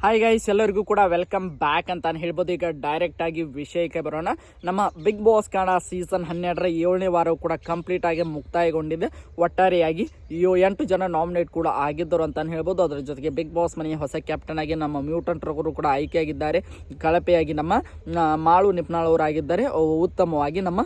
Hi guys, ಎಲ್ಲರಿಗೂ ಕೂಡ welcome back ಅಂತಾನೆ ಹೇಳ್ಬೋದು. ಈಗ ಡೈರೆಕ್ಟ್ ಆಗಿ ವಿಷಯಕ್ಕೆ ಬರೋಣ. ನಮ್ಮ ಬಿಗ್ ಬಾಸ್ ಕನ್ನಡ ಸೀಸನ್ 12ರ 7ನೇ ವಾರವು ಕೂಡ ಕಂಪ್ಲೀಟ್ ಆಗಿ ಮುಕ್ತಾಯಗೊಂಡಿದೆ. ಒಟ್ಟಾರೆಯಾಗಿ 8 ಜನ ನಾಮಿನೇಟ್ ಕೂಡ ಆಗಿದ್ದರು ಅಂತಾನೆ ಹೇಳ್ಬೋದು. ಅದರ ಜೊತೆಗೆ ಬಿಗ್ ಬಾಸ್ ಮನೆಯ ಹೊಸ ಕ್ಯಾಪ್ಟನ್ ಆಗಿ ನಮ್ಮ ಮ್ಯೂಟೆಂಟ್ ರವರು ಕೂಡ ಆಯ್ಕೆಯಾಗಿದ್ದಾರೆ. ಕಳಪೆಯಾಗಿ ನಮ್ಮ ಮಾಳು ನಿಪ್ನಾಳ್ ಅವರು ಆಗಿದ್ದಾರೆ. ಉತ್ತಮವಾಗಿ ನಮ್ಮ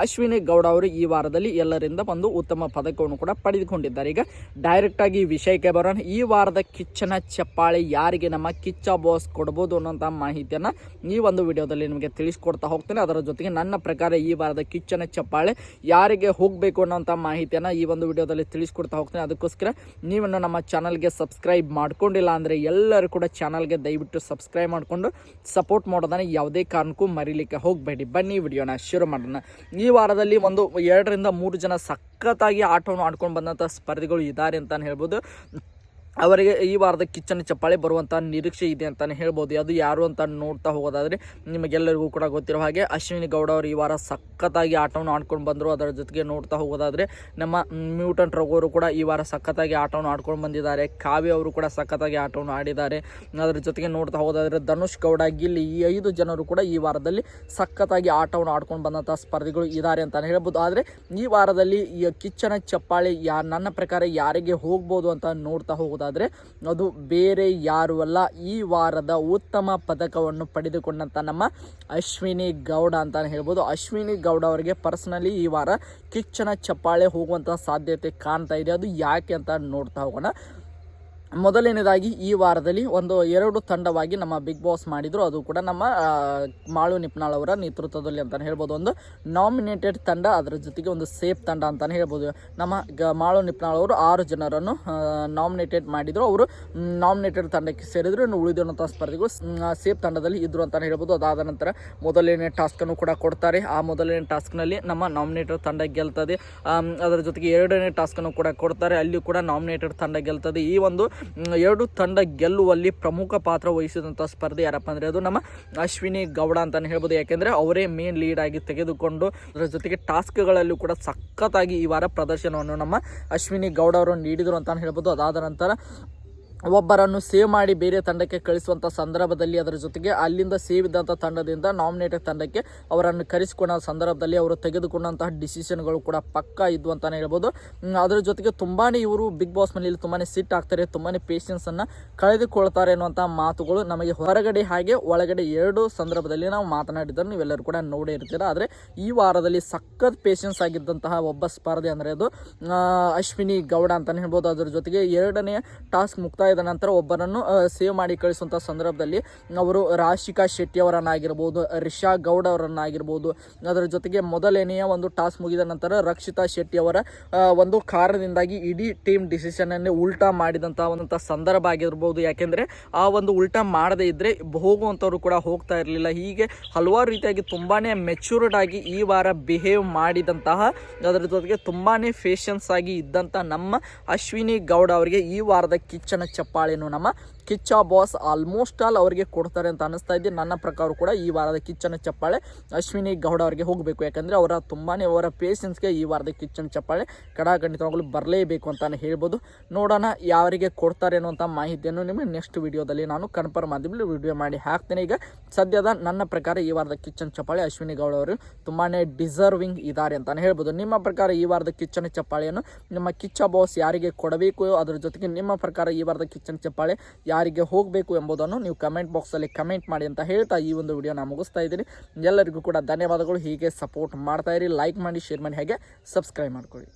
ಅಶ್ವಿನಿ ಗೌಡ ಅವರು ಈ ವಾರದಲ್ಲಿ ಎಲ್ಲರಿಂದ ಒಂದು ಉತ್ತಮ ಪದಕವನ್ನು ಕೂಡ ಪಡೆದುಕೊಂಡಿದ್ದಾರೆ. ಈಗ ಡೈರೆಕ್ಟ್ ಆಗಿ ವಿಷಯಕ್ಕೆ ಬರೋಣ. ಈ ವಾರದ ಕಿಚ್ಚನ ಚಪ್ಪಾಳೆ ಯಾರಿಗೆ ನಮ್ಮ ಕಿಚ್ಚ ಬಾಸ್ ಕೊಡ್ಬೋದು ಅನ್ನೋಂಥ ಮಾಹಿತಿಯನ್ನು ಈ ಒಂದು ವಿಡಿಯೋದಲ್ಲಿ ನಿಮಗೆ ತಿಳಿಸ್ಕೊಡ್ತಾ ಹೋಗ್ತೇನೆ. ಅದರ ಜೊತೆಗೆ ನನ್ನ ಪ್ರಕಾರ ಈ ವಾರದ ಕಿಚ್ಚನ ಚಪ್ಪಾಳೆ ಯಾರಿಗೆ ಹೋಗಬೇಕು ಅನ್ನೋಂಥ ಮಾಹಿತಿಯನ್ನು ಈ ಒಂದು ವಿಡಿಯೋದಲ್ಲಿ ತಿಳಿಸ್ಕೊಡ್ತಾ ಹೋಗ್ತೇನೆ. ಅದಕ್ಕೋಸ್ಕರ ನೀವನ್ನು ನಮ್ಮ ಚಾನಲ್ಗೆ ಸಬ್ಸ್ಕ್ರೈಬ್ ಮಾಡ್ಕೊಂಡಿಲ್ಲ ಅಂದರೆ ಎಲ್ಲರೂ ಕೂಡ ಚಾನಲ್ಗೆ ದಯವಿಟ್ಟು ಸಬ್ಸ್ಕ್ರೈಬ್ ಮಾಡಿಕೊಂಡು ಸಪೋರ್ಟ್ ಮಾಡೋದನ್ನು ಯಾವುದೇ ಕಾರಣಕ್ಕೂ ಮರೀಲಿಕ್ಕೆ ಹೋಗಬೇಡಿ. ಬನ್ನಿ ವಿಡಿಯೋನ ಶುರು ಮಾಡೋಣ. ಈ ವಾರದಲ್ಲಿ 2 ರಿಂದ 3 ಜನ ಸಖತ್ತಾಗಿ ಆಟವನ್ನು ಆಡ್ಕೊಂಡು ಬಂದಂಥ ಸ್ಪರ್ಧಿಗಳು ಇದ್ದಾರೆ ಅಂತಾನೆ ಹೇಳ್ಬೋದು. ಅವರಿಗೆ ಈ ವಾರದ ಕಿಚ್ಚನ ಚಪ್ಪಾಳೆ ಬರುವಂಥ ನಿರೀಕ್ಷೆ ಇದೆ ಅಂತಲೇ ಹೇಳ್ಬೋದು. ಅದು ಯಾರು ಅಂತ ನೋಡ್ತಾ ಹೋಗೋದಾದರೆ ನಿಮಗೆಲ್ಲರಿಗೂ ಕೂಡ ಗೊತ್ತಿರೋ ಹಾಗೆ ಅಶ್ವಿನಿ ಗೌಡ ಅವರು ಈ ವಾರ ಸಖತ್ತಾಗಿ ಆಟವನ್ನು ಆಡ್ಕೊಂಡು ಬಂದರು. ಅದರ ಜೊತೆಗೆ ನೋಡ್ತಾ ಹೋಗೋದಾದರೆ ನಮ್ಮ ಮ್ಯೂಟೆಂಟ್ ರಘುವರು ಕೂಡ ಈ ವಾರ ಸಖತ್ತಾಗಿ ಆಟವನ್ನು ಆಡ್ಕೊಂಡು ಬಂದಿದ್ದಾರೆ. ಕಾವ್ಯ ಅವರು ಕೂಡ ಸಖತ್ತಾಗಿ ಆಟವನ್ನು ಆಡಿದ್ದಾರೆ. ಅದರ ಜೊತೆಗೆ ನೋಡ್ತಾ ಹೋಗೋದಾದರೆ ಧನುಷ್ ಗೌಡ, ಗಿಲ್ಲಿ, ಈ 5 ಜನರು ಕೂಡ ಈ ವಾರದಲ್ಲಿ ಸಖತ್ತಾಗಿ ಆಟವನ್ನು ಆಡ್ಕೊಂಡು ಬಂದಂಥ ಸ್ಪರ್ಧಿಗಳು ಇದ್ದಾರೆ ಅಂತಲೇ ಹೇಳ್ಬೋದು. ಆದರೆ ಈ ವಾರದಲ್ಲಿ ಈ ಕಿಚ್ಚನ ಚಪ್ಪಾಳೆ ನನ್ನ ಪ್ರಕಾರ ಯಾರಿಗೆ ಹೋಗ್ಬೋದು ಅಂತ ನೋಡ್ತಾ ಹೋಗೋದಾದರೆ ಅದು ಬೇರೆ ಯಾರು ಅಲ್ಲ, ಈ ವಾರದ ಉತ್ತಮ ಪದಕವನ್ನು ಪಡೆದುಕೊಂಡಂತ ನಮ್ಮ ಅಶ್ವಿನಿ ಗೌಡ ಅಂತಾನೆ ಹೇಳ್ಬೋದು. ಅಶ್ವಿನಿ ಗೌಡ ಅವರಿಗೆ ಪರ್ಸನಲಿ ಈ ವಾರ ಕಿಚ್ಚನ ಚಪ್ಪಾಳೆ ಹೋಗುವಂತಹ ಸಾಧ್ಯತೆ ಕಾಣ್ತಾ ಇದೆ. ಅದು ಯಾಕೆ ಅಂತ ನೋಡ್ತಾ ಹೋಗೋಣ. ಮೊದಲನೇದಾಗಿ ಈ ವಾರದಲ್ಲಿ 2 ತಂಡವಾಗಿ ನಮ್ಮ ಬಿಗ್ ಬಾಸ್ ಮಾಡಿದರು. ಅದು ಕೂಡ ನಮ್ಮ ಮಾಳು ನಿಪ್ನಾಳ್ ಅವರ ನೇತೃತ್ವದಲ್ಲಿ ಅಂತಲೇ ಹೇಳ್ಬೋದು. ಒಂದು ನಾಮಿನೇಟೆಡ್ ತಂಡ, ಅದರ ಜೊತೆಗೆ ಒಂದು ಸೇಫ್ ತಂಡ ಅಂತಲೇ ಹೇಳ್ಬೋದು. ನಮ್ಮ ಮಾಳು ನಿಪ್ನಾಳ್ ಅವರು 6 ಜನರನ್ನು ನಾಮಿನೇಟೆಡ್ ಮಾಡಿದರು. ಅವರು ನಾಮಿನೇಟೆಡ್ ತಂಡಕ್ಕೆ ಸೇರಿದ್ರು. ಇನ್ನು ಉಳಿದಿರುವಂಥ ಸ್ಪರ್ಧಿಗಳು ಸೇಫ್ ತಂಡದಲ್ಲಿ ಇದ್ದರು ಅಂತಲೇ ಹೇಳ್ಬೋದು. ಅದಾದ ನಂತರ ಮೊದಲನೇ ಟಾಸ್ಕನ್ನು ಕೂಡ ಕೊಡ್ತಾರೆ. ಆ ಮೊದಲನೇ ಟಾಸ್ಕ್ನಲ್ಲಿ ನಮ್ಮ ನಾಮಿನೇಟೆಡ್ ತಂಡ ಗೆಲ್ತದೆ. ಅದರ ಜೊತೆಗೆ 2ನೇ ಟಾಸ್ಕನ್ನು ಕೂಡ ಕೊಡ್ತಾರೆ. ಅಲ್ಲಿ ಕೂಡ ನಾಮಿನೇಟೆಡ್ ತಂಡ ಗೆಲ್ತದೆ. ಈ ಒಂದು 2 ತಂಡ ಗೆಲ್ಲುವಲ್ಲಿ ಪ್ರಮುಖ ಪಾತ್ರ ವಹಿಸಿದಂಥ ಸ್ಪರ್ಧೆ ಯಾರಪ್ಪ ಅಂದರೆ ಅದು ನಮ್ಮ ಅಶ್ವಿನಿ ಗೌಡ ಅಂತಾನೆ ಹೇಳ್ಬೋದು. ಯಾಕೆಂದರೆ ಅವರೇ ಮೇನ್ ಲೀಡ್ ಆಗಿ ತೆಗೆದುಕೊಂಡು ಅದರ ಜೊತೆಗೆ ಟಾಸ್ಕ್ಗಳಲ್ಲೂ ಕೂಡ ಸಖತ್ತಾಗಿ ಈ ವಾರ ಪ್ರದರ್ಶನವನ್ನು ನಮ್ಮ ಅಶ್ವಿನಿ ಗೌಡ ಅವರು ನೀಡಿದರು ಅಂತಾನೆ ಹೇಳ್ಬೋದು. ಅದಾದ ನಂತರ ಒಬ್ಬರನ್ನು ಸೇವ್ ಮಾಡಿ ಬೇರೆ ತಂಡಕ್ಕೆ ಕಳಿಸುವಂಥ ಸಂದರ್ಭದಲ್ಲಿ, ಅದರ ಜೊತೆಗೆ ಅಲ್ಲಿಂದ ಸೇವ್ ಇದ್ದಂಥ ತಂಡದಿಂದ ನಾಮಿನೇಟೆಡ್ ತಂಡಕ್ಕೆ ಅವರನ್ನು ಕರೆಸಿಕೊಂಡ ಸಂದರ್ಭದಲ್ಲಿ ಅವರು ತೆಗೆದುಕೊಂಡಂತಹ ಡಿಸಿಷನ್ಗಳು ಕೂಡ ಪಕ್ಕಾ ಇದ್ವು ಅಂತಲೇ ಹೇಳ್ಬೋದು. ಅದರ ಜೊತೆಗೆ ತುಂಬಾ ಇವರು ಬಿಗ್ ಬಾಸ್ ಮನೆಯಲ್ಲಿ ತುಂಬಾ ಸಿಟ್ ಆಗ್ತಾರೆ, ತುಂಬಾ ಪೇಷನ್ಸನ್ನು ಕಳೆದುಕೊಳ್ತಾರೆ ಅನ್ನುವಂಥ ಮಾತುಗಳು ನಮಗೆ ಹೊರಗಡೆ ಹಾಗೆ ಒಳಗಡೆ 2 ಸಂದರ್ಭದಲ್ಲಿ ನಾವು ಮಾತನಾಡಿದ್ದನ್ನು ನೀವೆಲ್ಲರೂ ಕೂಡ ನೋಡೇ ಇರ್ತೀರ. ಆದರೆ ಈ ವಾರದಲ್ಲಿ ಸಖತ್ ಪೇಷನ್ಸ್ ಆಗಿದ್ದಂತಹ ಒಬ್ಬ ಸ್ಪರ್ಧೆ ಅಂದರೆ ಅದು ಅಶ್ವಿನಿ ಗೌಡ ಅಂತಲೇ ಹೇಳ್ಬೋದು. ಅದರ ಜೊತೆಗೆ 2ನೇ ಟಾಸ್ಕ್ ಮುಕ್ತಾಯ ನಂತರ ಒಬ್ಬರನ್ನು ಸೇವ್ ಮಾಡಿ ಕಳಿಸುವಂಥ ಸಂದರ್ಭದಲ್ಲಿ ಅವರು ರಾಶಿಕಾ ಶೆಟ್ಟಿ ಅವರನ್ನಾಗಿರ್ಬೋದು, ರಿಷಾ ಗೌಡ ಅವರನ್ನಾಗಿರ್ಬೋದು, ಅದರ ಜೊತೆಗೆ ಮೊದಲನೆಯ ಒಂದು ಟಾಸ್ಕ್ ಮುಗಿದ ನಂತರ ರಕ್ಷಿತಾ ಶೆಟ್ಟಿ ಅವರ ಒಂದು ಕಾರಣದಿಂದಾಗಿ ಇಡೀ ಟೀಮ್ ಡಿಸಿಷನ್ ಅನ್ನೇ ಉಲ್ಟಾ ಮಾಡಿದಂಥ ಒಂದು ಸಂದರ್ಭ ಆಗಿರ್ಬೋದು. ಯಾಕೆಂದರೆ ಆ ಒಂದು ಉಲ್ಟಾ ಮಾಡದೇ ಇದ್ದರೆ ಹೋಗುವಂಥವ್ರು ಕೂಡ ಹೋಗ್ತಾ ಇರಲಿಲ್ಲ. ಹೀಗೆ ಹಲವಾರು ರೀತಿಯಾಗಿ ತುಂಬಾ ಮೆಚ್ಯೂರ್ಡ್ ಆಗಿ ಈ ವಾರ ಬಿಹೇವ್ ಮಾಡಿದಂತಹ, ಅದರ ಜೊತೆಗೆ ತುಂಬಾ ಪೇಷನ್ಸ್ ಆಗಿ ಇದ್ದಂಥ ನಮ್ಮ ಅಶ್ವಿನಿ ಗೌಡ ಅವರಿಗೆ ಈ ವಾರದ ಕಿಚ್ಚನ ಚಪ್ಪಾಳೆನು ನಮ್ಮ ಕಿಚ್ಚ ಬಾಸ್ ಆಲ್ಮೋಸ್ಟ್ ಆಲ್ ಅವರಿಗೆ ಕೊಡ್ತಾರೆ ಅಂತ ಅನಿಸ್ತಾ ಇದೆ. ನನ್ನ ಪ್ರಕಾರ ಕೂಡ ಈ ವಾರದ ಕಿಚ್ಚನ ಚಪ್ಪಾಳೆ ಅಶ್ವಿನಿ ಗೌಡ ಅವರಿಗೆ ಹೋಗಬೇಕು. ಯಾಕಂದರೆ ಅವರ ಪೇಷನ್ಸ್ಗೆ ಈ ವಾರದ ಕಿಚ್ಚನ ಚಪ್ಪಾಳೆ ಖಂಡಿತವಾಗಲೂ ಬರಲೇಬೇಕು ಅಂತಾನೆ ಹೇಳ್ಬೋದು. ನೋಡೋಣ ಯಾರಿಗೆ ಕೊಡ್ತಾರೆ ಅನ್ನುವಂಥ ಮಾಹಿತಿಯನ್ನು ನಿಮಗೆ ನೆಕ್ಸ್ಟ್ ವಿಡಿಯೋದಲ್ಲಿ ನಾನು ಕನ್ಫರ್ಮ್ ಆದ್ಮೇಲೆ ವಿಡಿಯೋ ಮಾಡಿ ಹಾಕ್ತೇನೆ. ಈಗ ಸದ್ಯದ ನನ್ನ ಪ್ರಕಾರ ಈ ವಾರದ ಕಿಚ್ಚನ ಚಪ್ಪಾಳೆ ಅಶ್ವಿನಿ ಗೌಡ ಅವರು ತುಂಬಾ ಡಿಸರ್ವಿಂಗ್ ಇದ್ದಾರೆ ಅಂತಾನೆ ಹೇಳ್ಬೋದು. ನಿಮ್ಮ ಪ್ರಕಾರ ಈ ವಾರದ ಕಿಚ್ಚನ ಚಪ್ಪಾಳೆಯನ್ನು ನಿಮ್ಮ ಕಿಚ್ಚ ಬಾಸ್ ಯಾರಿಗೆ ಕೊಡಬೇಕು, ಅದರ ಜೊತೆಗೆ ನಿಮ್ಮ ಪ್ರಕಾರ ಈ ವಾರದ ಕಿಚ್ಚನ ಚಪ್ಪಾಳೆ ಯಾರಿಗೆ ಹೋಗಬೇಕು ಎಂಬುದನ್ನು ನೀವು ಕಮೆಂಟ್ ಬಾಕ್ಸಲ್ಲಿ ಕಮೆಂಟ್ ಮಾಡಿ ಅಂತ ಹೇಳ್ತಾ ಈ ಒಂದು ವಿಡಿಯೋನ ಮುಗಿಸ್ತಾ ಇದ್ದೀನಿ. ಎಲ್ಲರಿಗೂ ಕೂಡ ಧನ್ಯವಾದಗಳು. ಹೀಗೆ ಸಪೋರ್ಟ್ ಮಾಡ್ತಾ ಇರಿ, ಲೈಕ್ ಮಾಡಿ, ಶೇರ್ ಮಾಡಿ, ಹಾಗೆ ಸಬ್ಸ್ಕ್ರೈಬ್ ಮಾಡ್ಕೊಳ್ಳಿ.